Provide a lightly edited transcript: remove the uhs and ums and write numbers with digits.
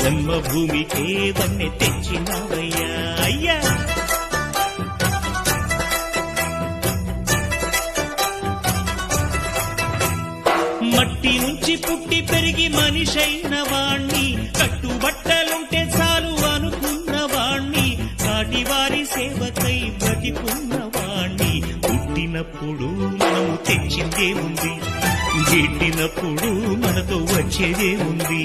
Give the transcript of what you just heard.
జన్మభూమికే వన్నె తెచ్చినవయ్యా అయ్యా. మట్టి నుంచి పుట్టి పెరిగి మనిషైన వాణ్ణి, కట్టుబట్టలుంటే చాలు అనుకున్న వాణ్ణి, కాటివారి సేవకై బ్రతికున్న వాణ్ణి. పుట్టినప్పుడు మనము తెచ్చిందే ఉంది, గిట్టినప్పుడు మనతో వచ్చేదే ఉంది.